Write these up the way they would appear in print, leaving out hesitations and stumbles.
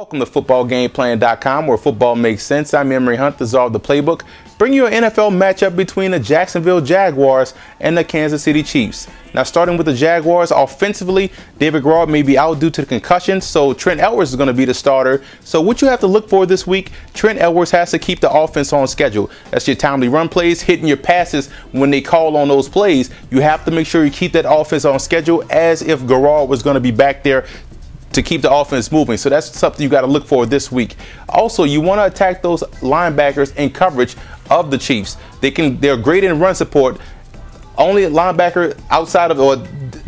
Welcome to footballgameplan.com, where football makes sense. I'm Emory Hunt, the czar of the playbook. Bring you an NFL matchup between the Jacksonville Jaguars and the Kansas City Chiefs. Now, starting with the Jaguars, offensively, David Garrard may be out due to the concussion, so Trent Edwards is going to be the starter. So what you have to look for this week, Trent Edwards has to keep the offense on schedule. That's your timely run plays, hitting your passes when they call on those plays. You have to make sure you keep that offense on schedule as if Garrard was going to be back there to keep the offense moving. So that's something you got to look for this week. Also, you want to attack those linebackers in coverage of the Chiefs. They're great in run support. Only a linebacker outside of, or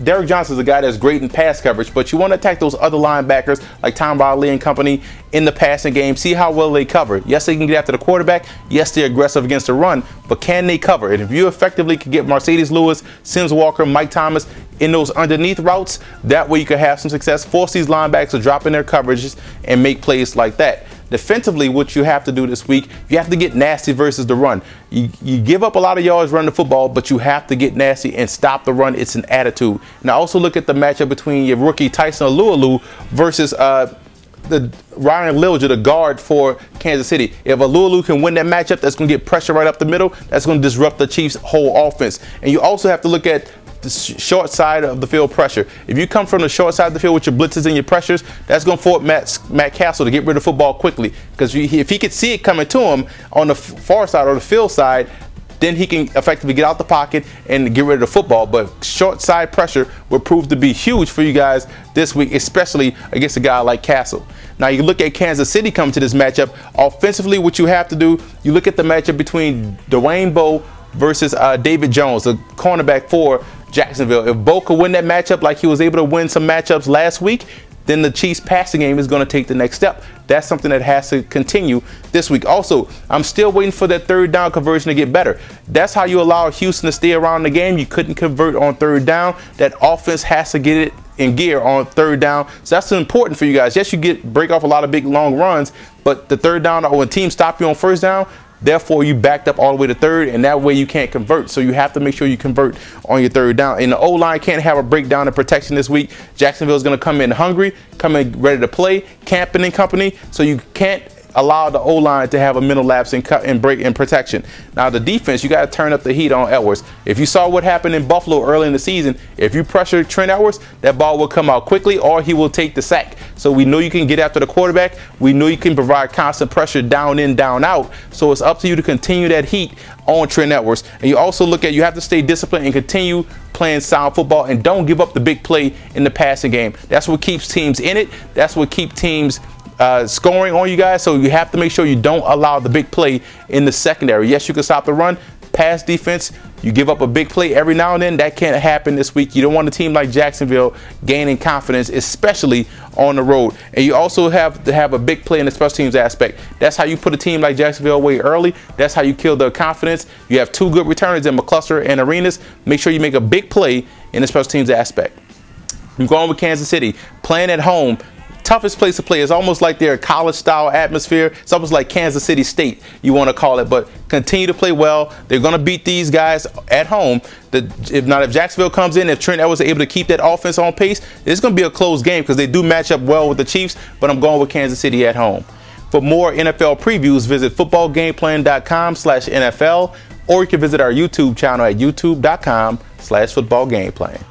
Derrick Johnson is a guy that's great in pass coverage, but you want to attack those other linebackers like Tom Riley and company in the passing game. See how well they cover. Yes, they can get after the quarterback. Yes, they're aggressive against the run, but can they cover? And if you effectively can get Marcedes Lewis, Sims Walker, Mike Thomas in those underneath routes, that way you can have some success. Force these linebackers to drop in their coverages and make plays like that. Defensively, what you have to do this week, you have to get nasty versus the run. You give up a lot of yards running the football, but you have to get nasty and stop the run. It's an attitude. Now, also look at the matchup between your rookie Tyson Alualu versus the Ryan Lilja, the guard for Kansas City. If Alualu can win that matchup, that's going to get pressure right up the middle. That's going to disrupt the Chiefs' whole offense. And you also have to look at the short side of the field pressure. If you come from the short side of the field with your blitzes and your pressures, that's going to force Matt Castle to get rid of the football quickly. Because if he could see it coming to him on the far side or the field side, then he can effectively get out the pocket and get rid of the football. But short side pressure will prove to be huge for you guys this week, especially against a guy like Castle. Now, you look at Kansas City coming to this matchup. Offensively, what you have to do, you look at the matchup between Dwayne Bowe versus David Jones, the cornerback for Jacksonville. If Bowe could win that matchup like he was able to win some matchups last week, then the Chiefs passing game is going to take the next step. That's something that has to continue this week. Also, I'm still waiting for that third down conversion to get better. That's how you allow Houston to stay around the game. You couldn't convert on third down. That offense has to get it in gear on third down. So that's important for you guys. Yes, you break off a lot of big long runs, but the third down, or when teams stop you on first down, therefore, you backed up all the way to third, and that way you can't convert. So you have to make sure you convert on your third down. And the O-line can't have a breakdown in protection this week. Jacksonville is going to come in hungry, come in ready to play, Camping and company. So you can't allow the O-line to have a mental lapse and break in protection. Now, the defense, you got to turn up the heat on Edwards. If you saw what happened in Buffalo early in the season, if you pressure Trent Edwards, that ball will come out quickly or he will take the sack. So we know you can get after the quarterback. We know you can provide constant pressure down in, down out. So it's up to you to continue that heat on Trent Edwards. And you also look at, you have to stay disciplined and continue playing sound football and don't give up the big play in the passing game. That's what keeps teams in it. That's what keeps teams scoring on you guys. So you have to make sure you don't allow the big play in the secondary. Yes, you can stop the run. Pass defense, you give up a big play every now and then. That can't happen this week. You don't want a team like Jacksonville gaining confidence, especially on the road. And you also have to have a big play in the special teams aspect. That's how you put a team like Jacksonville away early. That's how you kill their confidence. You have two good returners in McCluster and Arenas. Make sure you make a big play in the special teams aspect. I'm going with Kansas City, playing at home. Toughest place to play. Is almost like their college-style atmosphere. It's almost like Kansas City State, you want to call it. But continue to play well. They're going to beat these guys at home. If Jacksonville comes in, if Trent Edwards is able to keep that offense on pace, it's going to be a close game because they do match up well with the Chiefs. But I'm going with Kansas City at home. For more NFL previews, visit footballgameplan.com/NFL, or you can visit our YouTube channel at youtube.com/footballgameplan.